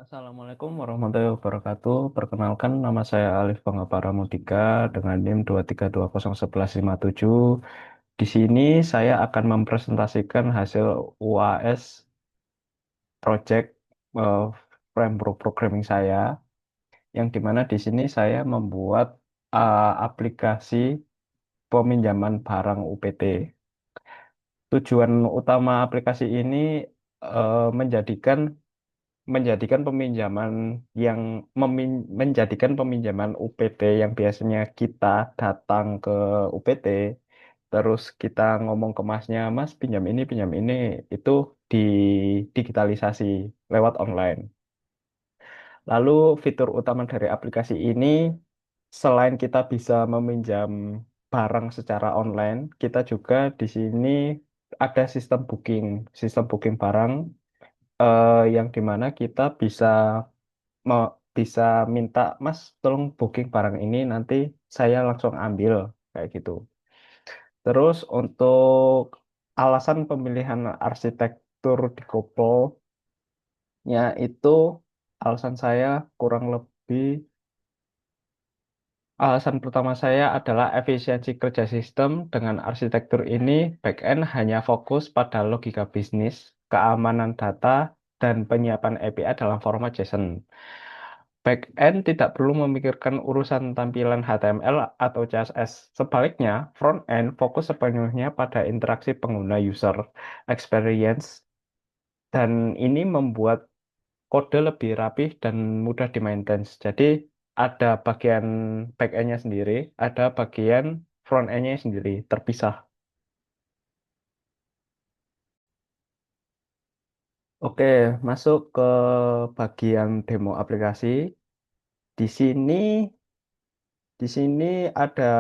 Assalamualaikum warahmatullahi wabarakatuh. Perkenalkan, nama saya Alif Bangapara Mudika dengan NIM 232011557. Di sini saya akan mempresentasikan hasil UAS project eh, framework programming saya, yang dimana di sini saya membuat aplikasi peminjaman barang UPT. Tujuan utama aplikasi ini menjadikan peminjaman yang menjadikan peminjaman UPT yang biasanya kita datang ke UPT, terus kita ngomong ke masnya, Mas pinjam ini, itu di digitalisasi lewat online. Lalu fitur utama dari aplikasi ini, selain kita bisa meminjam barang secara online, kita juga di sini ada sistem booking barang, yang dimana kita mau bisa minta, Mas tolong booking barang ini, nanti saya langsung ambil kayak gitu. Terus untuk alasan pemilihan arsitektur di Kopelnya itu, alasan saya kurang lebih alasan pertama saya adalah efisiensi kerja sistem. Dengan arsitektur ini, backend hanya fokus pada logika bisnis, keamanan data, dan penyiapan API dalam format JSON. Backend tidak perlu memikirkan urusan tampilan HTML atau CSS. Sebaliknya, frontend fokus sepenuhnya pada interaksi pengguna user experience, dan ini membuat kode lebih rapih dan mudah di-maintenance. Jadi ada bagian backend-nya sendiri, ada bagian front-end-nya sendiri, terpisah. Oke, masuk ke bagian demo aplikasi. Di sini Di sini ada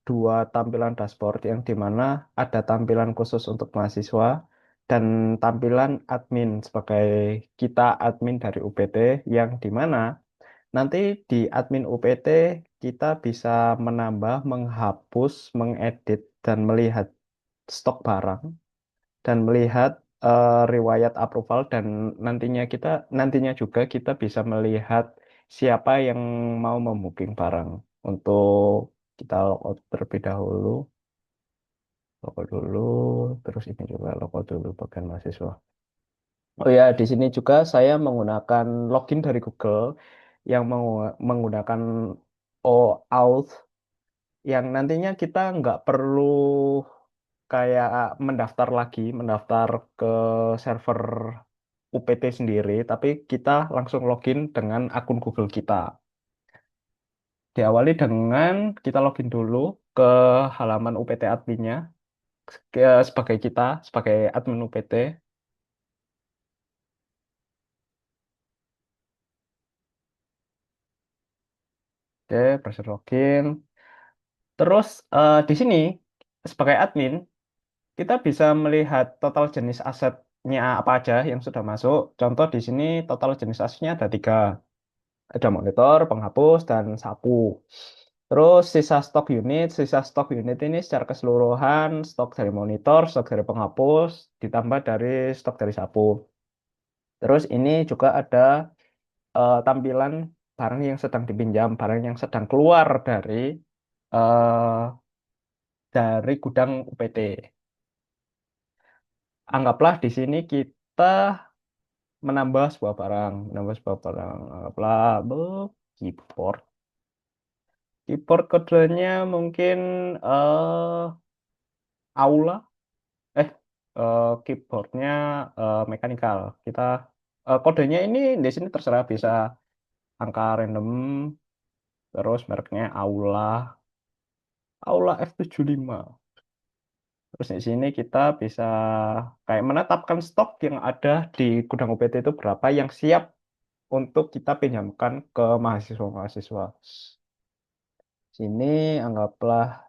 dua tampilan dashboard, yang dimana ada tampilan khusus untuk mahasiswa dan tampilan admin sebagai kita admin dari UPT, yang dimana nanti di admin UPT kita bisa menambah, menghapus, mengedit, dan melihat stok barang, dan melihat riwayat approval, dan nantinya juga kita bisa melihat siapa yang mau membooking barang. Untuk kita logout terlebih dahulu, logout dulu, terus ini juga logout dulu bagian mahasiswa. Oh ya, di sini juga saya menggunakan login dari Google, yang menggunakan OAuth, yang nantinya kita nggak perlu kayak mendaftar ke server UPT sendiri, tapi kita langsung login dengan akun Google kita. Diawali dengan kita login dulu ke halaman UPT adminnya, sebagai admin UPT. Oke, proses login. Terus di sini sebagai admin kita bisa melihat total jenis asetnya apa aja yang sudah masuk. Contoh di sini total jenis asetnya ada tiga. Ada monitor, penghapus, dan sapu. Terus sisa stok unit ini secara keseluruhan, stok dari monitor, stok dari penghapus, ditambah dari stok dari sapu. Terus ini juga ada tampilan barang yang sedang dipinjam, barang yang sedang keluar eh, dari gudang UPT. Anggaplah di sini kita menambah sebuah barang. Anggaplah keyboard. Keyboard kodenya mungkin eh Aula, eh keyboardnya mechanical. Kodenya ini di sini terserah, bisa angka random, terus mereknya Aula F75. Terus di sini kita bisa kayak menetapkan stok yang ada di gudang UPT itu berapa yang siap untuk kita pinjamkan ke mahasiswa-mahasiswa. Sini anggaplah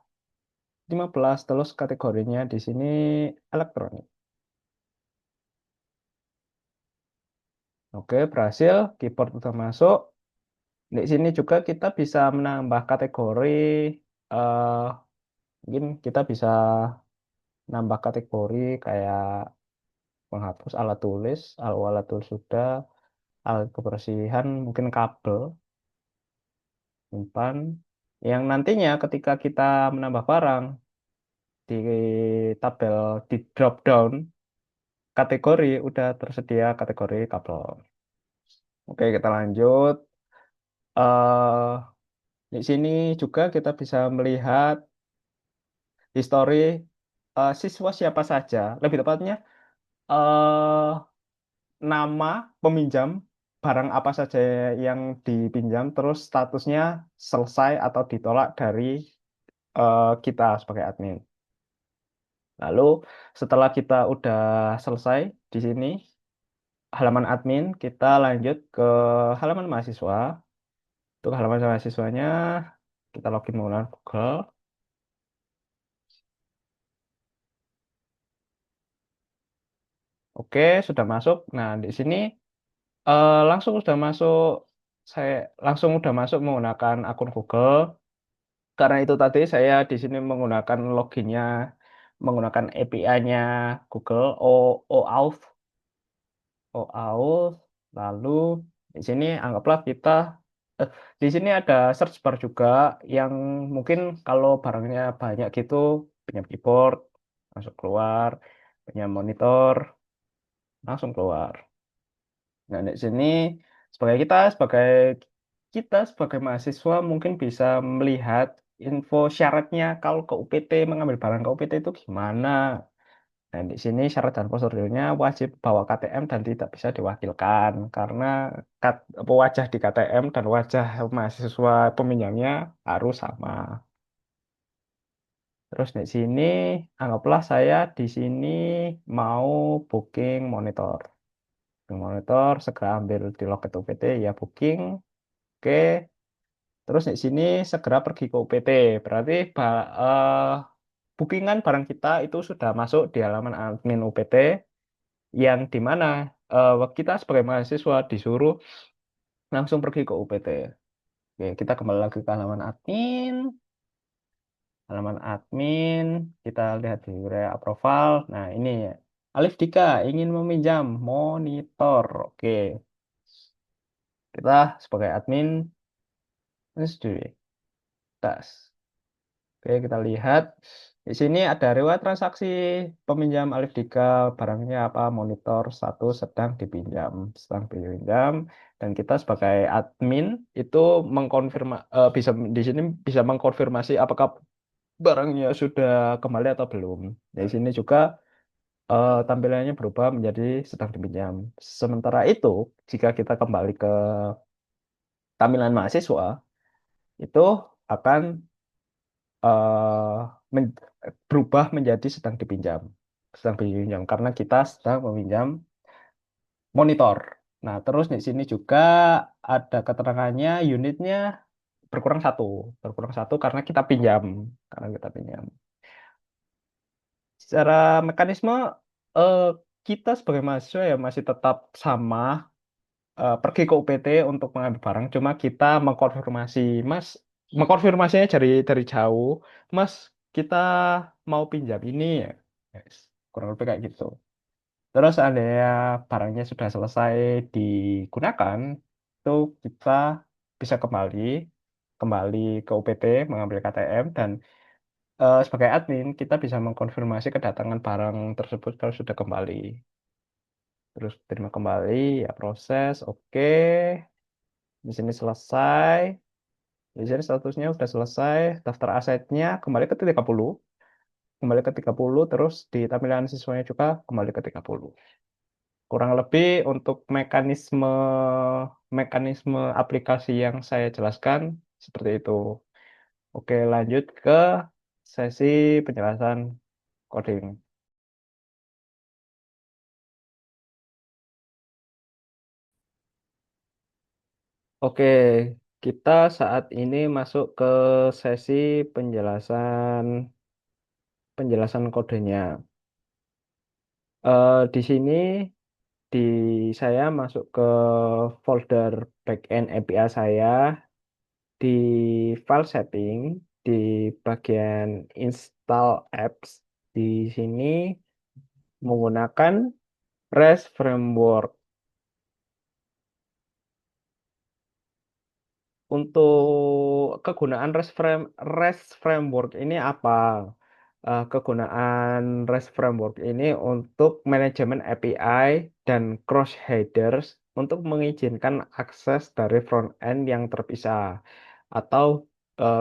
15, terus kategorinya di sini elektronik. Oke, berhasil. Keyboard udah masuk. Di sini juga kita bisa menambah kategori, eh mungkin kita bisa nambah kategori kayak menghapus alat tulis, alat tulis sudah, alat kebersihan, mungkin kabel, simpan, yang nantinya ketika kita menambah barang di tabel di drop down kategori udah tersedia kategori kabel. Oke, kita lanjut. eh di sini juga kita bisa melihat histori siswa siapa saja. Lebih tepatnya eh nama peminjam, barang apa saja yang dipinjam, terus statusnya selesai atau ditolak dari kita sebagai admin. Lalu setelah kita udah selesai di sini halaman admin, kita lanjut ke halaman mahasiswa. Untuk halaman mahasiswanya kita login menggunakan Google. Oke, sudah masuk. Nah, di sini langsung sudah masuk. Saya langsung udah masuk menggunakan akun Google. Karena itu tadi saya di sini menggunakan loginnya, menggunakan API-nya Google OAuth, OAuth. Lalu di sini anggaplah kita eh, di sini ada search bar juga yang mungkin kalau barangnya banyak gitu, punya keyboard masuk keluar, punya monitor langsung keluar. Nah, di sini sebagai mahasiswa mungkin bisa melihat info syaratnya kalau ke UPT mengambil barang ke UPT itu gimana. Nah, di sini syarat dan prosedurnya wajib bawa KTM dan tidak bisa diwakilkan karena wajah di KTM dan wajah mahasiswa peminjamnya harus sama. Terus di sini anggaplah saya di sini mau booking monitor. Monitor segera ambil di loket UPT ya booking. Oke, terus di sini segera pergi ke UPT. Berarti bookingan barang kita itu sudah masuk di halaman admin UPT yang di mana kita sebagai mahasiswa disuruh langsung pergi ke UPT. Oke, kita kembali lagi ke halaman admin. Halaman admin, kita lihat di area profile. Nah, ini Alif Dika ingin meminjam monitor. Oke, kita sebagai admin sendiri. Tas. Oke, kita lihat. Di sini ada riwayat transaksi peminjam Alif Dika, barangnya apa? Monitor satu sedang dipinjam, dan kita sebagai admin itu bisa di sini bisa mengkonfirmasi apakah barangnya sudah kembali atau belum. Di sini juga tampilannya berubah menjadi sedang dipinjam. Sementara itu, jika kita kembali ke tampilan mahasiswa, itu akan eh, men- berubah menjadi sedang dipinjam karena kita sedang meminjam monitor. Nah, terus di sini juga ada keterangannya unitnya berkurang satu, berkurang satu karena kita pinjam. Secara mekanisme eh, kita sebagai mahasiswa ya masih tetap sama pergi ke UPT untuk mengambil barang, cuma kita Mas, mengkonfirmasinya dari jauh, Mas, kita mau pinjam ini ya, yes. Kurang lebih kayak gitu. Terus ada ya barangnya sudah selesai digunakan, itu kita bisa kembali ke UPT mengambil KTM dan sebagai admin kita bisa mengkonfirmasi kedatangan barang tersebut kalau sudah kembali. Terus terima kembali, ya proses, oke. Di sini selesai. Di sini statusnya sudah selesai. Daftar asetnya kembali ke 30. Kembali ke 30. Terus di tampilan siswanya juga kembali ke 30. Kurang lebih untuk mekanisme mekanisme aplikasi yang saya jelaskan seperti itu. Oke, lanjut ke sesi penjelasan coding. Oke, kita saat ini masuk ke sesi penjelasan penjelasan kodenya. Di sini di saya masuk ke folder backend API saya di file setting di bagian install apps di sini menggunakan REST framework. Untuk kegunaan REST framework ini apa? Kegunaan REST framework ini untuk manajemen API dan cross headers untuk mengizinkan akses dari front end yang terpisah atau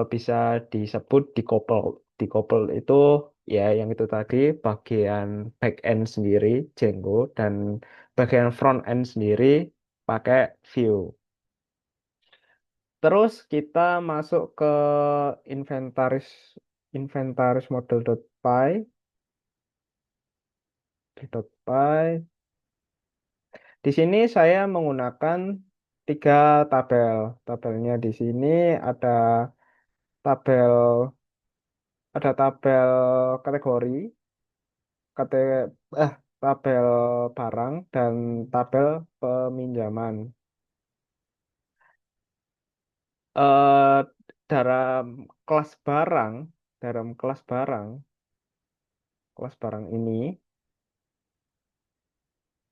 bisa disebut decouple. Decouple itu ya yang itu tadi bagian back end sendiri Django dan bagian front end sendiri pakai Vue. Terus kita masuk ke inventaris inventaris model.py di .py. Di sini saya menggunakan tiga tabel. Tabelnya di sini ada tabel tabel kategori, kate, tabel barang dan tabel peminjaman. Eh dalam kelas barang, dalam kelas barang ini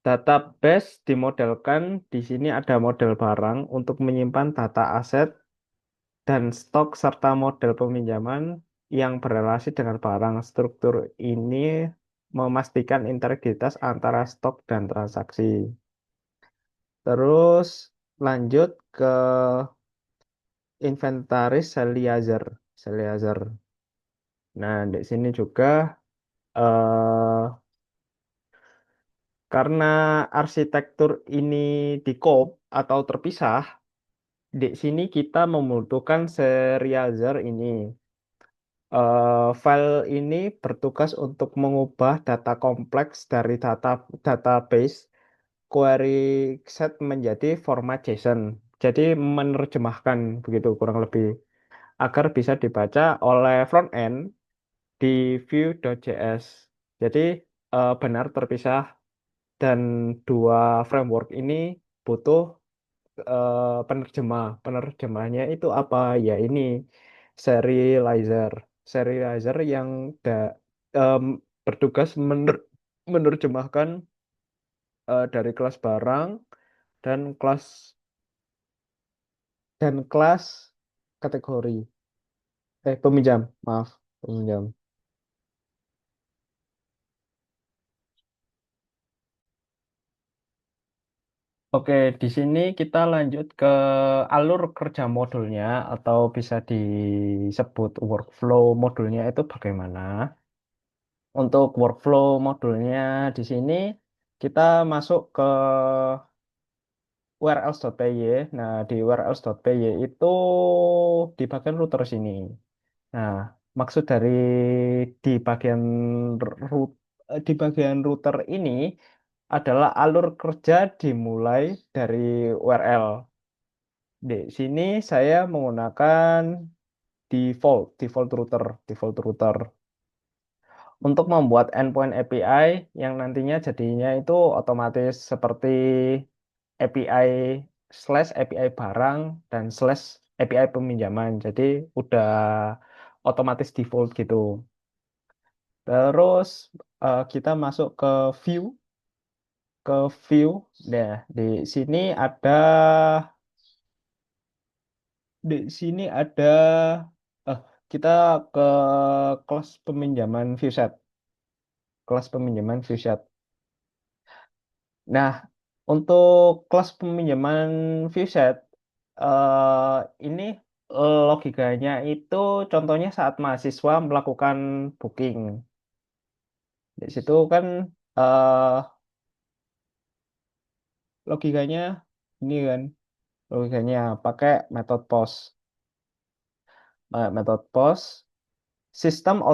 database dimodelkan di sini ada model barang untuk menyimpan data aset dan stok serta model peminjaman yang berrelasi dengan barang. Struktur ini memastikan integritas antara stok dan transaksi. Terus lanjut ke inventaris Seliazer. Seliazer. Nah, di sini juga eh, karena arsitektur ini di atau terpisah, di sini kita membutuhkan serializer ini. File ini bertugas untuk mengubah data kompleks dari database query set menjadi format JSON. Jadi menerjemahkan begitu kurang lebih agar bisa dibaca oleh front end di Vue.js. Jadi benar terpisah dan dua framework ini butuh penerjemah. Penerjemahnya itu apa? Ya ini serializer. Serializer yang em, bertugas menerjemahkan dari kelas barang dan kelas kategori. Peminjam, maaf, peminjam. Oke, di sini kita lanjut ke alur kerja modulnya atau bisa disebut workflow modulnya itu bagaimana. Untuk workflow modulnya di sini kita masuk ke whereelse.py. Nah, di whereelse.py itu di bagian router sini. Nah, maksud dari di bagian root di bagian router ini adalah alur kerja dimulai dari URL. Di sini saya menggunakan default router. Untuk membuat endpoint API yang nantinya jadinya itu otomatis seperti API slash API barang dan slash API peminjaman. Jadi udah otomatis default gitu. Terus kita masuk view, ke view. Nah, sini ada di sini ada eh kita ke kelas peminjaman viewset, kelas peminjaman viewset. Nah, untuk kelas peminjaman viewset eh ini logikanya itu contohnya saat mahasiswa melakukan booking. Di situ kan eh logikanya ini kan logikanya pakai metode post. Metode post sistemnya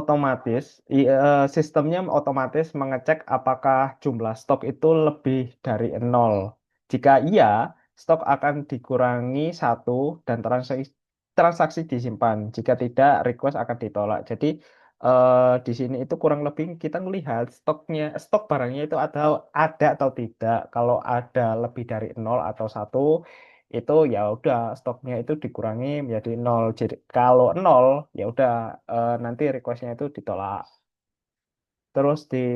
otomatis mengecek apakah jumlah stok itu lebih dari nol. Jika iya, stok akan dikurangi satu dan transaksi disimpan. Jika tidak, request akan ditolak. Jadi di sini itu kurang lebih kita melihat stok barangnya itu ada atau tidak. Kalau ada lebih dari nol atau satu, itu ya udah stoknya itu dikurangi menjadi nol. Jadi kalau nol ya udah nanti requestnya itu ditolak. Terus di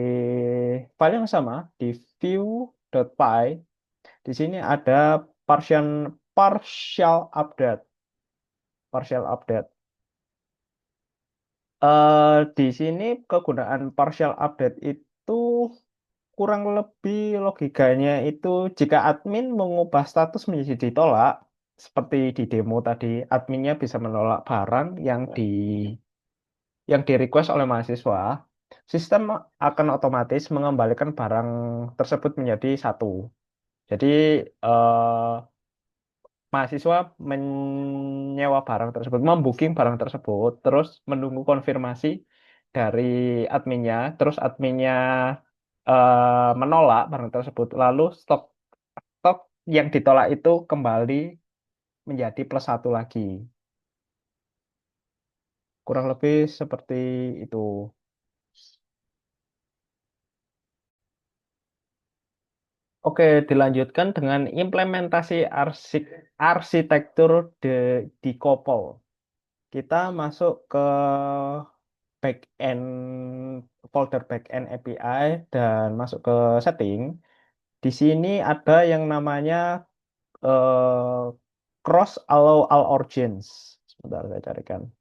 file yang sama di view.py di sini ada partial partial update. partial update. Di sini kegunaan partial update itu kurang lebih logikanya itu jika admin mengubah status menjadi ditolak, seperti di demo tadi, adminnya bisa menolak barang yang di request oleh mahasiswa, sistem akan otomatis mengembalikan barang tersebut menjadi satu. Jadi eh, mahasiswa menyewa barang tersebut, membooking barang tersebut, terus menunggu konfirmasi dari adminnya, terus adminnya menolak barang tersebut, lalu stok yang ditolak itu kembali menjadi plus satu lagi. Kurang lebih seperti itu. Oke, dilanjutkan dengan implementasi arsitektur di Copel. Kita masuk ke backend folder backend API dan masuk ke setting. Di sini ada yang namanya eh, cross allow all origins. Sebentar saya carikan.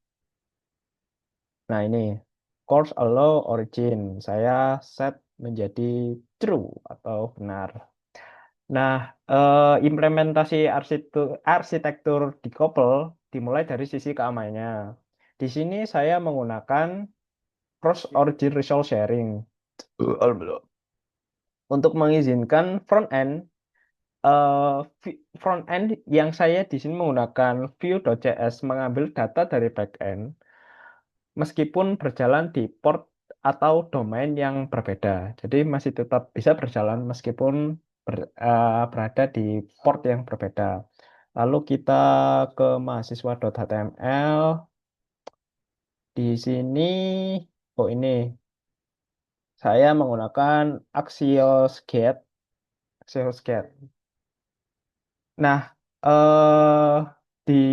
Nah ini cross allow origin. Saya set menjadi true atau benar. Nah, implementasi arsitektur decouple dimulai dari sisi keamanannya. Di sini saya menggunakan cross origin resource sharing. Alhamdulillah. Untuk mengizinkan front end yang saya di sini menggunakan Vue.js mengambil data dari backend meskipun berjalan di port atau domain yang berbeda. Jadi masih tetap bisa berjalan meskipun berada di port yang berbeda. Lalu kita ke mahasiswa.html. Di sini, oh ini saya menggunakan Axios Get. Axios Get. Nah, di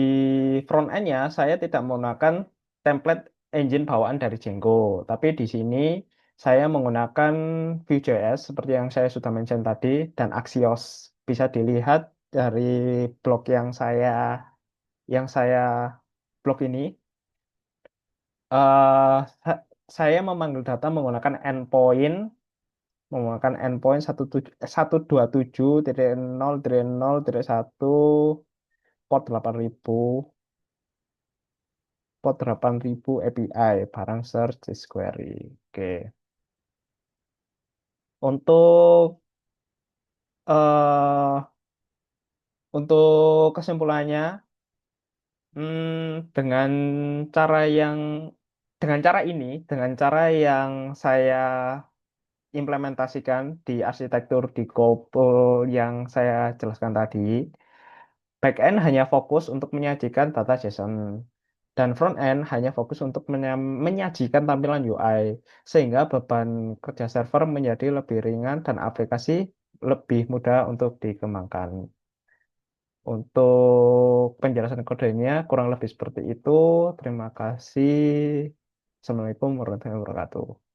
front end-nya saya tidak menggunakan template engine bawaan dari Django, tapi di sini saya menggunakan Vue.js seperti yang saya sudah mention tadi dan Axios. Bisa dilihat dari blog yang saya blog ini. Saya memanggil data menggunakan endpoint 127.0.0.1 port 8000 API barang search jQuery. Oke. Untuk eh untuk kesimpulannya, dengan cara yang dengan cara ini, dengan cara yang saya implementasikan di arsitektur di Cobol yang saya jelaskan tadi, backend hanya fokus untuk menyajikan data JSON dan frontend hanya fokus untuk menyajikan tampilan UI, sehingga beban kerja server menjadi lebih ringan dan aplikasi lebih mudah untuk dikembangkan. Untuk penjelasan kodenya kurang lebih seperti itu. Terima kasih. Assalamualaikum warahmatullahi wabarakatuh.